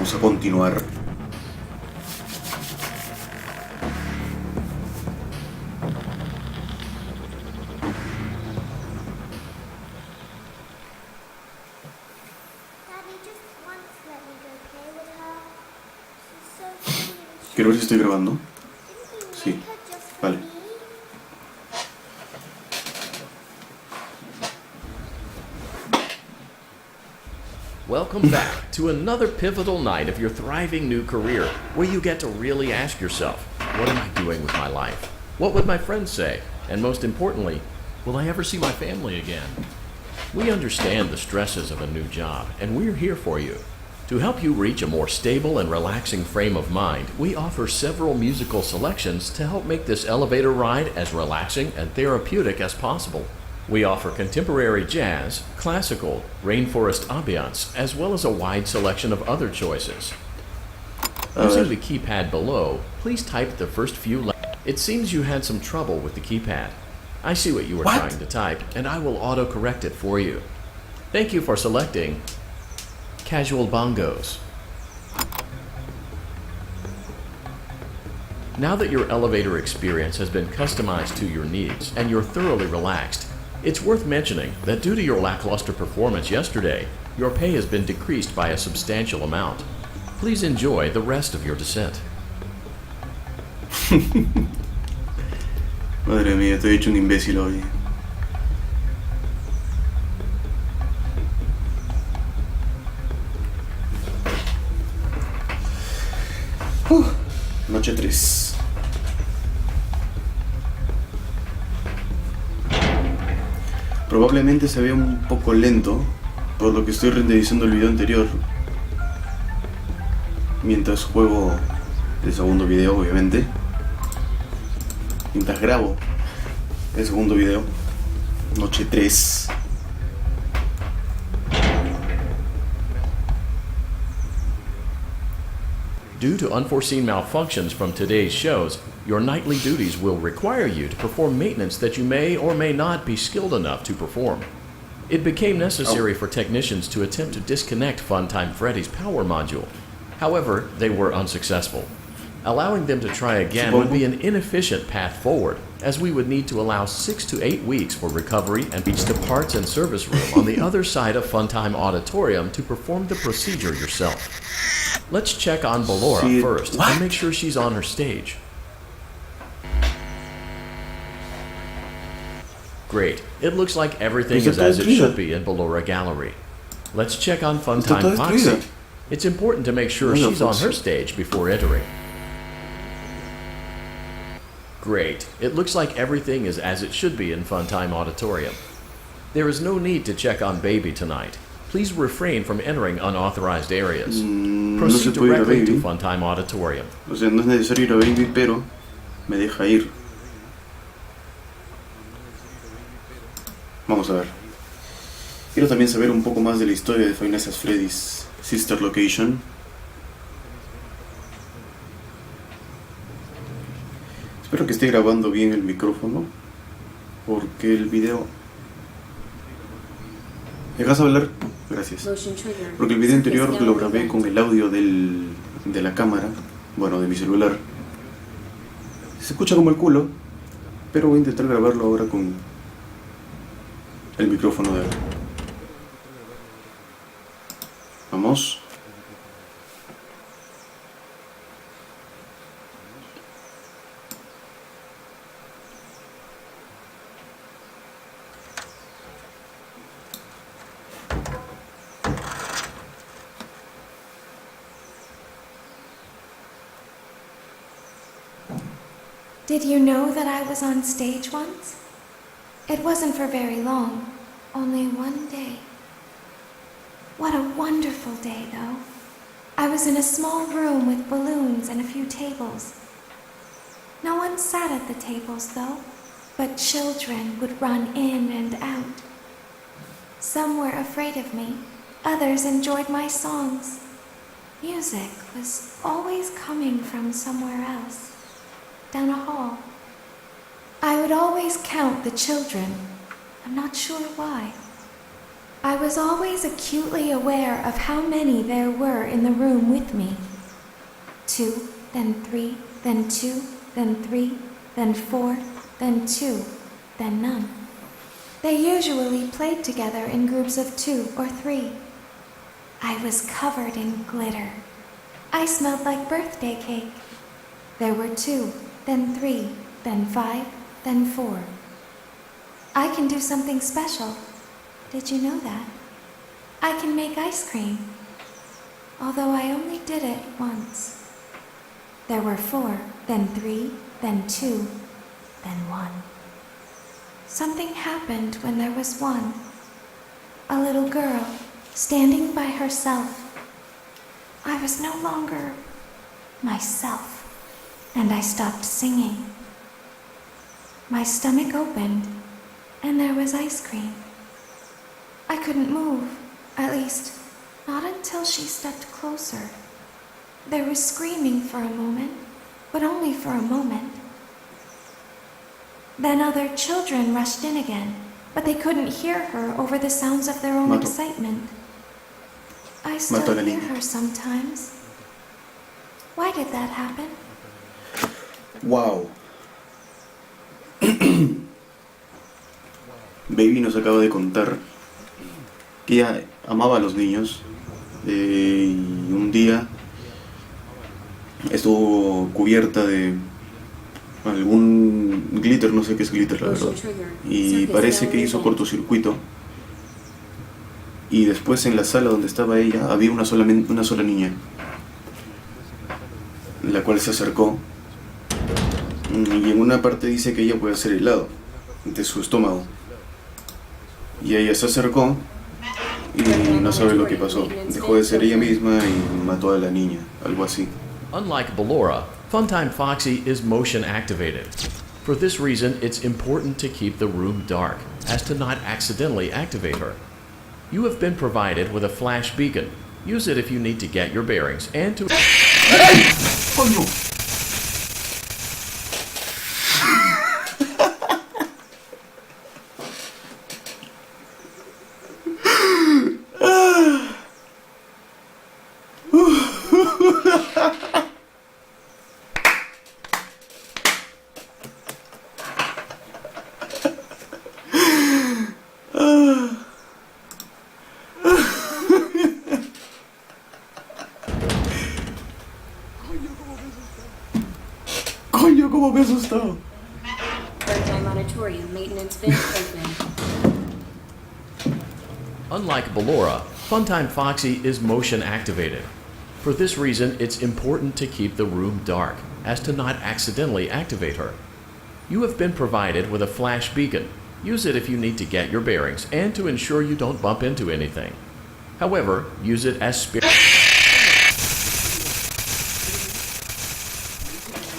Vamos a continuar. Quiero ver si estoy grabando. Sí, vale. Welcome back to another pivotal night of your thriving new career, where you get to really ask yourself, what am I doing with my life? What would my friends say? And most importantly, will I ever see my family again? We understand the stresses of a new job, and we're here for you. To help you reach a more stable and relaxing frame of mind, we offer several musical selections to help make this elevator ride as relaxing and therapeutic as possible. We offer contemporary jazz, classical, rainforest ambiance, as well as a wide selection of other choices. Using the keypad below, please type the first few letters. It seems you had some trouble with the keypad. I see what you were trying to type, and I will auto-correct it for you. Thank you for selecting Casual Bongos. Now that your elevator experience has been customized to your needs and you're thoroughly relaxed, it's worth mentioning that due to your lackluster performance yesterday, your pay has been decreased by a substantial amount. Please enjoy the rest of your descent. Madre mía, estoy hecho un imbécil hoy. Noche 3. Probablemente se vea un poco lento, por lo que estoy renderizando el video anterior mientras juego el segundo video, obviamente. Mientras grabo el segundo video, Noche 3. Due to unforeseen malfunctions from today's shows, your nightly duties will require you to perform maintenance that you may or may not be skilled enough to perform. It became necessary for technicians to attempt to disconnect Funtime Freddy's power module. However, they were unsuccessful. Allowing them to try again would be an inefficient path forward, as we would need to allow 6 to 8 weeks for recovery and reach the parts and service room on the other side of Funtime Auditorium to perform the procedure yourself. Let's check on Ballora first and make sure she's on her stage. Great. It looks like everything is as it should be in Ballora Gallery. Let's check on Funtime Foxy. It's important to make sure she's on her stage before entering. Great. It looks like everything is as it should be in Funtime Auditorium. There is no need to check on Baby tonight. Please refrain from entering unauthorized areas. Proceed directly to Funtime Auditorium. O sea, no es necesario ir a Baby, pero me deja ir. Vamos a ver. Quiero también saber un poco más de la historia de Five Nights at Freddy's Sister Location. Espero que esté grabando bien el micrófono, porque el video... ¿Me dejas hablar? Gracias. Porque el video anterior lo grabé con el audio de la cámara, bueno, de mi celular. Se escucha como el culo, pero voy a intentar grabarlo ahora con el micrófono de él. Vamos. Did you know that I was on stage once? It wasn't for very long, only one day. What a wonderful day, though. I was in a small room with balloons and a few tables. No one sat at the tables, though, but children would run in and out. Some were afraid of me, others enjoyed my songs. Music was always coming from somewhere else. Down a hall. I would always count the children. I'm not sure why. I was always acutely aware of how many there were in the room with me. 2, then 3, then 2, then 3, then 4, then 2, then none. They usually played together in groups of 2 or 3. I was covered in glitter. I smelled like birthday cake. There were 2, then 3, then 5, then 4. I can do something special. Did you know that? I can make ice cream. Although I only did it once. There were 4, then 3, then 2, then 1. Something happened when there was 1. A little girl standing by herself. I was no longer myself, and I stopped singing. My stomach opened, and there was ice cream. I couldn't move, at least, not until she stepped closer. There was screaming for a moment, but only for a moment. Then other children rushed in again, but they couldn't hear her over the sounds of their own excitement. I still hear her sometimes. Why did that happen? Wow. Baby nos acaba de contar que ella amaba a los niños y un día estuvo cubierta de algún glitter, no sé qué es glitter la verdad, y parece que hizo cortocircuito, y después en la sala donde estaba ella había una sola niña, la cual se acercó, y en una parte dice que ella puede hacer helado de su estómago, y ella se acercó y no sabe lo que pasó, dejó de ser ella misma y mató a la niña, algo así. Unlike Ballora, Funtime Foxy is motion activated. For this reason, it's important to keep the room dark, as to not accidentally activate her. You have been provided with a flash beacon. Use it if you need to get your bearings and to... ¡Coño! ¡Coño, cómo me he asustado! Unlike Ballora, Funtime Foxy is motion activated. For this reason, it's important to keep the room dark, as to not accidentally activate her. You have been provided with a flash beacon. Use it if you need to get your bearings and to ensure you don't bump into anything. However, use it as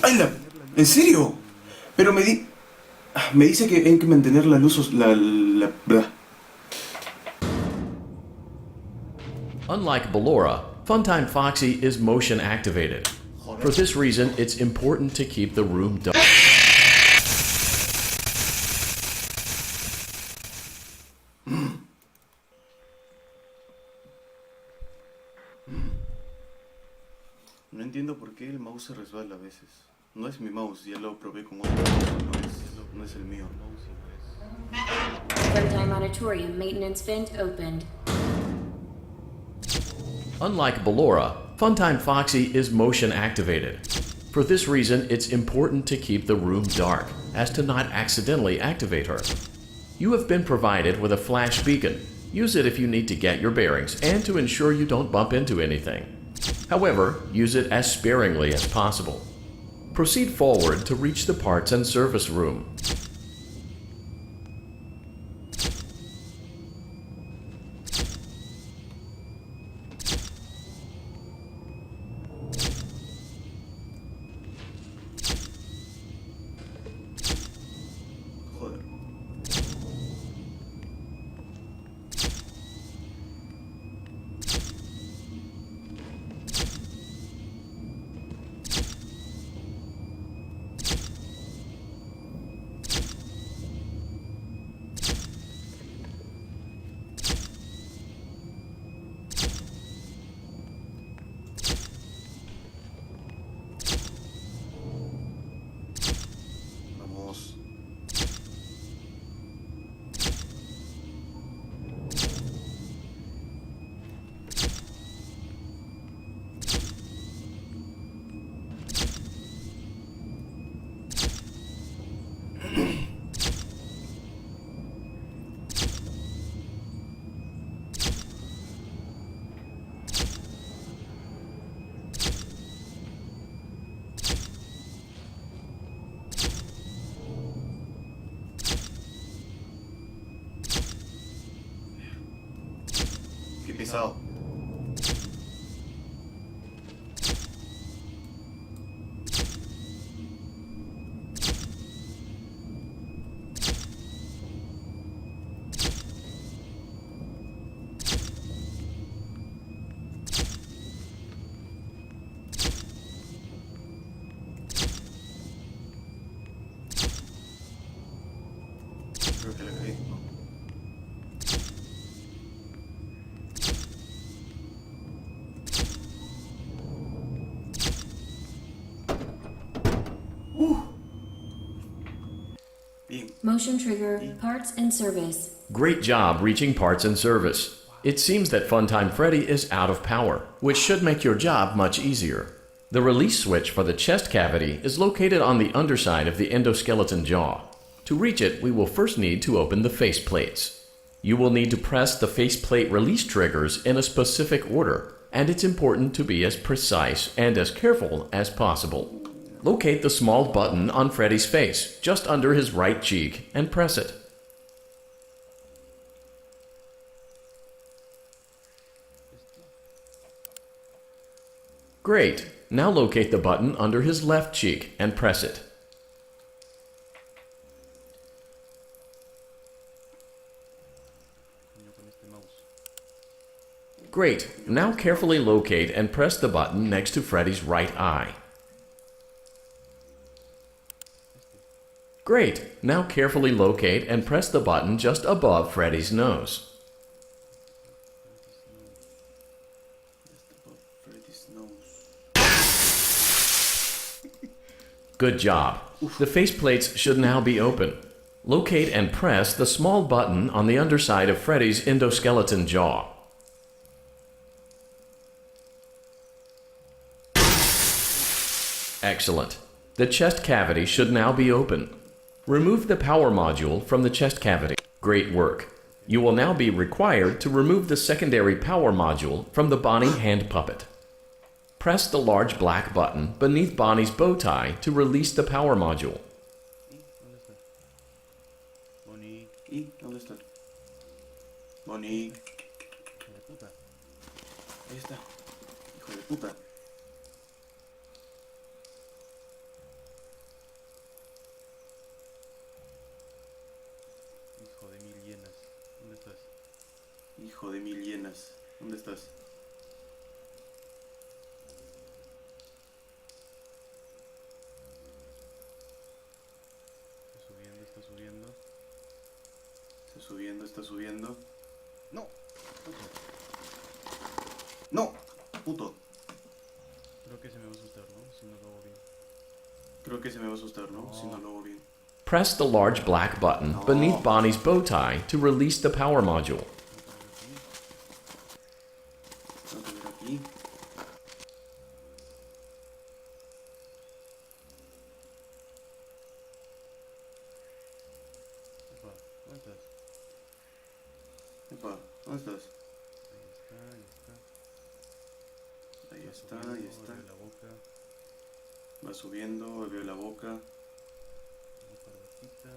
¡Hala! ¿En serio? Pero me dice que hay que mantener la luz... Unlike Ballora, Funtime Foxy is motion activated. For this reason, it's important to keep the room dark. No entiendo por qué el mouse se resbala a veces. No es mi mouse, ya lo probé con otro mouse, no es el mío. Funtime Auditorium maintenance vent opened. Unlike Ballora, Funtime Foxy is motion activated. For this reason, it's important to keep the room dark, as to not accidentally activate her. You have been provided with a flash beacon. Use it if you need to get your bearings and to ensure you don't bump into anything. However, use it as sparingly as possible. Proceed forward to reach the parts and service room. Joder. pesado. Creo que la caí. No. Bien. Motion trigger, parts and service. Great job reaching parts and service. It seems that Funtime Freddy is out of power, which should make your job much easier. The release switch for the chest cavity is located on the underside of the endoskeleton jaw. To reach it, we will first need to open the face plates. You will need to press the faceplate release triggers in a specific order, and it's important to be as precise and as careful as possible. Locate the small button on Freddy's face, just under his right cheek, and press it. Great! Now locate the button under his left cheek and press it. Great! Now carefully locate and press the button next to Freddy's right eye. Great! Now carefully locate and press the button just above Freddy's nose. Good job. The faceplates should now be open. Locate and press the small button on the underside of Freddy's endoskeleton jaw. Excellent. The chest cavity should now be open. Remove the power module from the chest cavity. Great work. You will now be required to remove the secondary power module from the Bonnie hand puppet. Press the large black button beneath Bonnie's bow tie to release the power module. Bonnie, ¿dónde está? Bonnie. Hijo de puta. Ahí está. Hijo de puta. Hijo de mil hienas. ¿Dónde estás? Hijo de mil hienas. ¿Dónde estás? Está subiendo. Está subiendo, está subiendo. ¡No! ¡Puto! ¡No! ¡Puto! Creo que se me va a asustar, ¿no? Si no lo hago bien. Creo que se me va a asustar, ¿no? Si no lo hago bien. Press the large black button beneath Bonnie's bow tie to release the power module. Tengo que ver aquí. ¿Dónde estás? Epa, ¿dónde estás? Ahí está, ahí está. La boca. Va subiendo, veo la boca. Una corbatita.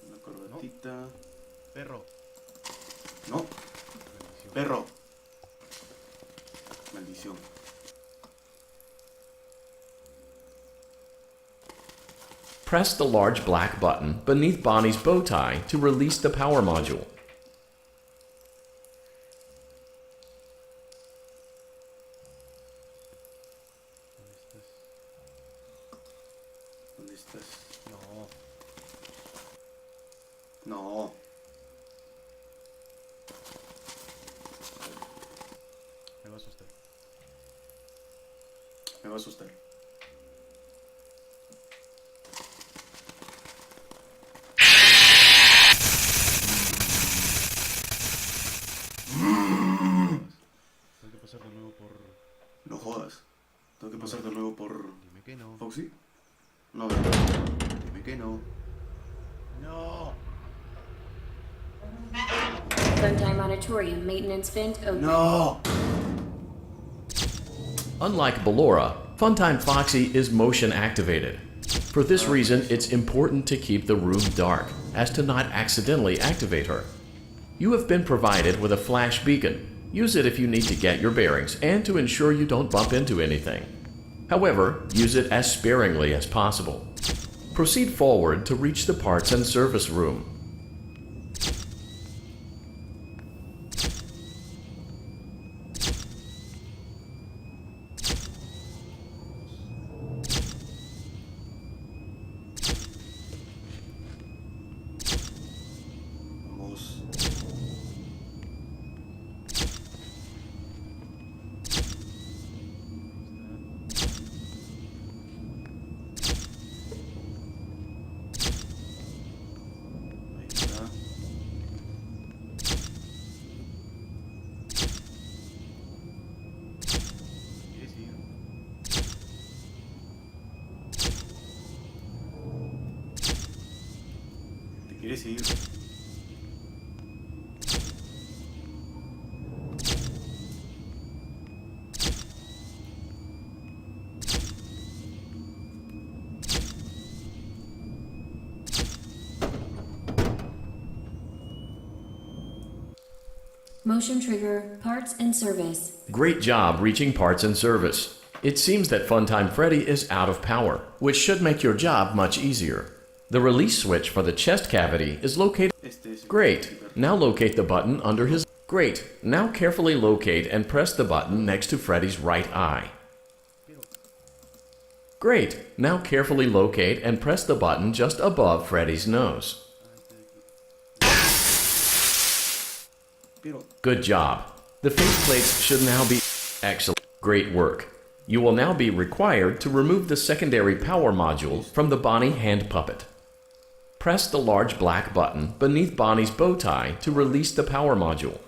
Una corbatita. No. Perro. No. Maldición. Perro. Maldición. Press the large black button beneath Bonnie's bow tie to release the power module. ¿Dónde estás? No. No. Me va a asustar. Me va a asustar. Tengo que pasar de nuevo por... No jodas. Tengo que pasar de nuevo por... Dime que no. ¿Foxy? No, ¿verdad? Dime que no. No. Funtime Auditorium maintenance vent open. No. Unlike Ballora, Funtime Foxy is motion activated. For this reason, it's important to keep the room dark, as to not accidentally activate her. You have been provided with a flash beacon. Use it if you need to get your bearings and to ensure you don't bump into anything. However, use it as sparingly as possible. Proceed forward to reach the parts and service room. ¿Quieres ir? Motion trigger, parts and service. Great job reaching parts and service. It seems that Funtime Freddy is out of power, which should make your job much easier. The release switch for the chest cavity is located. Great. Now locate the button under his. Great. Now carefully locate and press the button next to Freddy's right eye. Great. Now carefully locate and press the button just above Freddy's nose. Good job. The faceplates should now be. Excellent. Great work. You will now be required to remove the secondary power module from the Bonnie hand puppet. Press the large black button beneath Bonnie's bow tie to release the power module.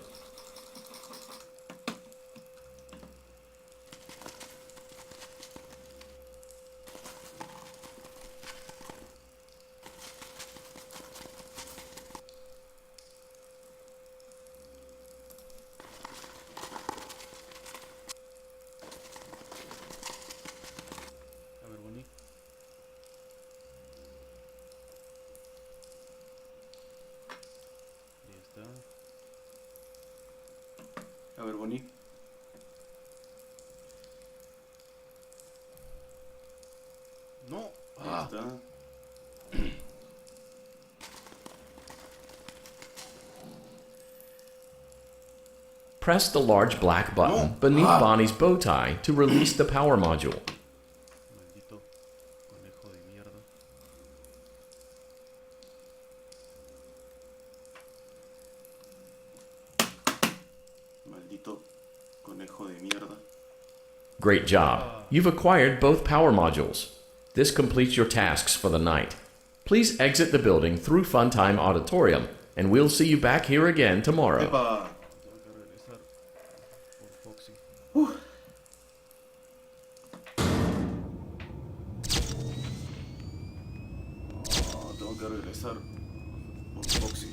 A ver, Bonnie. No. Ahí está. Press the large black button beneath Bonnie's bow tie to release the power module. Maldito conejo de mierda. Maldito conejo de mierda. Great job. You've acquired both power modules. This completes your tasks for the night. Please exit the building through Funtime Auditorium, and we'll see you back here again tomorrow. ¡Epa! Tengo que regresar por Foxy.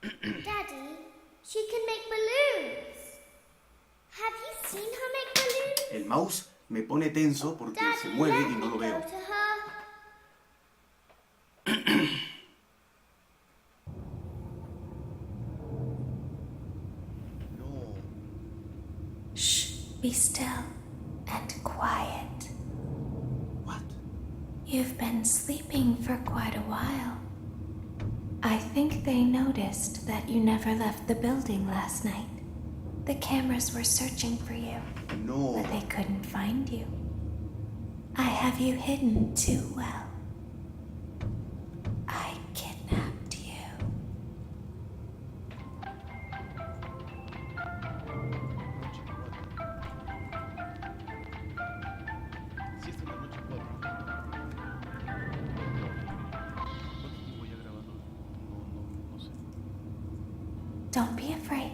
Daddy, she can make balloons. Have you seen her make balloons? El mouse me pone tenso porque se mueve y no lo veo. Go to her. No. Shh, be still and quiet. What? You've been sleeping for quite a while. I think they noticed that you never left the building last night. The cameras were searching for you, No. but they couldn't find you. I have you hidden too well. I kidnapped you. Don't be afraid.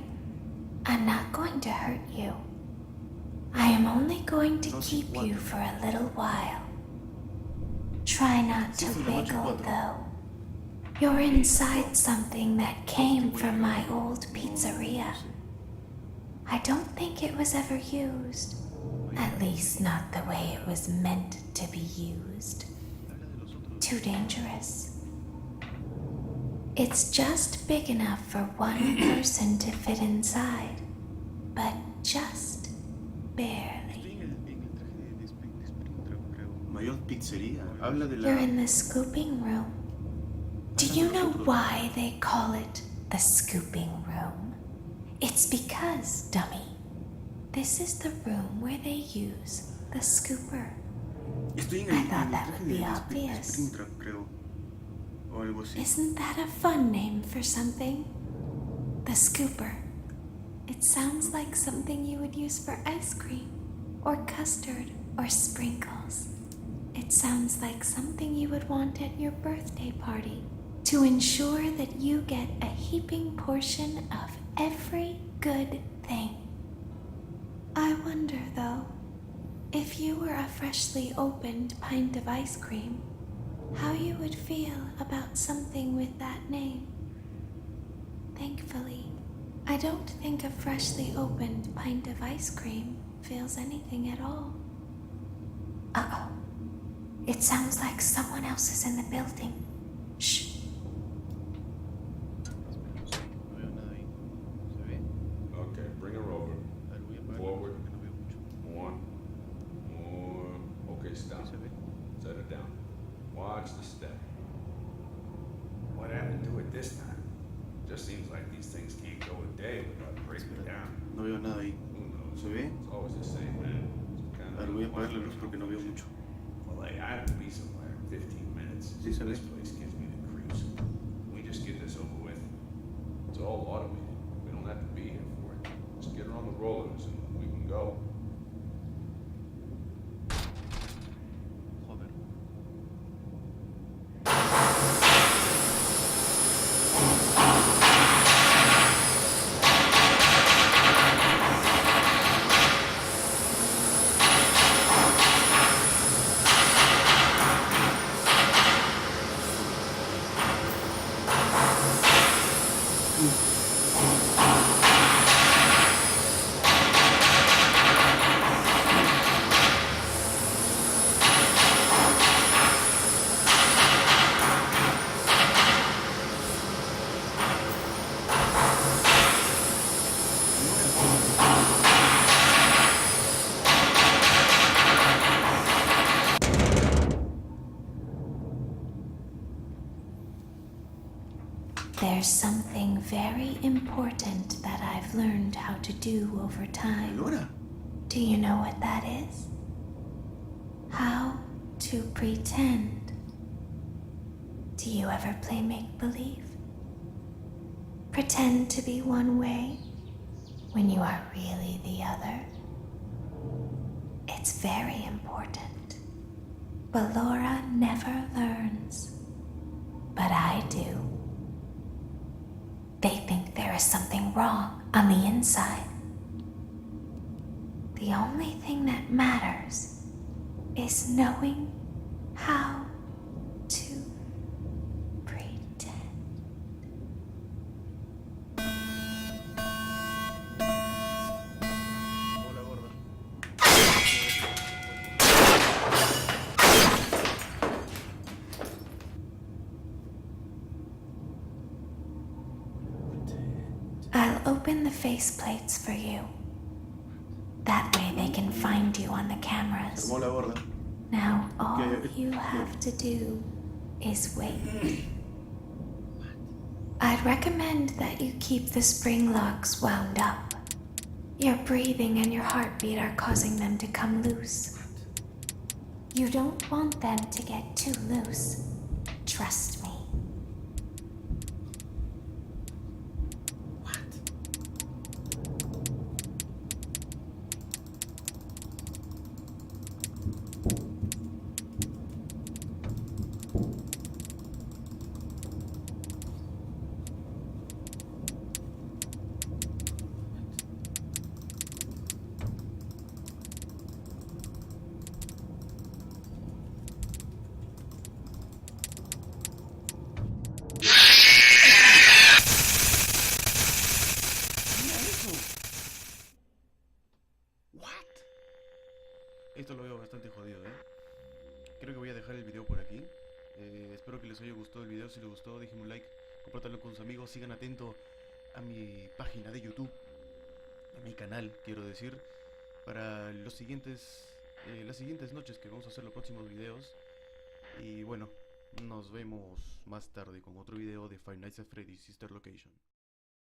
I'm not going to hurt you. I am only going to keep you for a little while. Try not to wiggle, though. You're inside something that came from my old pizzeria. I don't think it was ever used. At least not the way it was meant to be used. Too dangerous. It's just big enough for one person to fit inside, but just barely. Mayor Pizzería. Habla de You're la... in the scooping room. Do you know why they call it the scooping room? It's because, dummy, this is the room where they use the scooper. I thought that would be obvious. Creo. O algo así. Isn't that a fun name for something? The scooper. It sounds like something you would use for ice cream, or custard, or sprinkles. It sounds like something you would want at your birthday party to ensure that you get a heaping portion of every good thing. I wonder, though, if you were a freshly opened pint of ice cream, how you would feel about something with that name. Thankfully, I don't think a freshly opened pint of ice cream feels anything at all. Uh-oh. It sounds like someone else is in the building. Shh. Okay, bring her over. Forward. More. Okay, stop. Set her down. Watch the step. What happened to it this time? Just seems like these things can't go a day without breaking down. No veo nada ahí. Who knows? ¿Se ve? It's always the same, man. A ver, voy a apagar la luz porque no veo mucho. Well, hey, I have to be somewhere in 15 minutes. Sí, se ve. This place gives me the creeps. We just get this over with. It's all automated. We don't have to be here for it. Just get her on the rollers and we can go. There's something very important that I've learned how to do over time. Laura. Do you know what that is? How to pretend. Do you ever play make-believe? Pretend to be one way when you are really the other. It's very important. But Laura never learns. But I do. They think there is something wrong on the inside. The only thing that matters is knowing how to pretend. I'll open the faceplates for you. That way they can find you on the cameras. Armó la gorda. Now all Okay. you have to do is wait. I'd recommend that you keep the spring locks wound up. Your breathing and your heartbeat are causing them to come loose. You don't want them to get too loose. Trust me. Esto lo veo bastante jodido, Creo que voy a dejar el video por aquí. Espero que les haya gustado el video. Si les gustó, déjenme un like, compártanlo con sus amigos, sigan atentos a mi página de YouTube, a mi canal, quiero decir, para las siguientes noches que vamos a hacer los próximos videos. Y bueno, nos vemos más tarde con otro video de Five Nights at Freddy's Sister Location.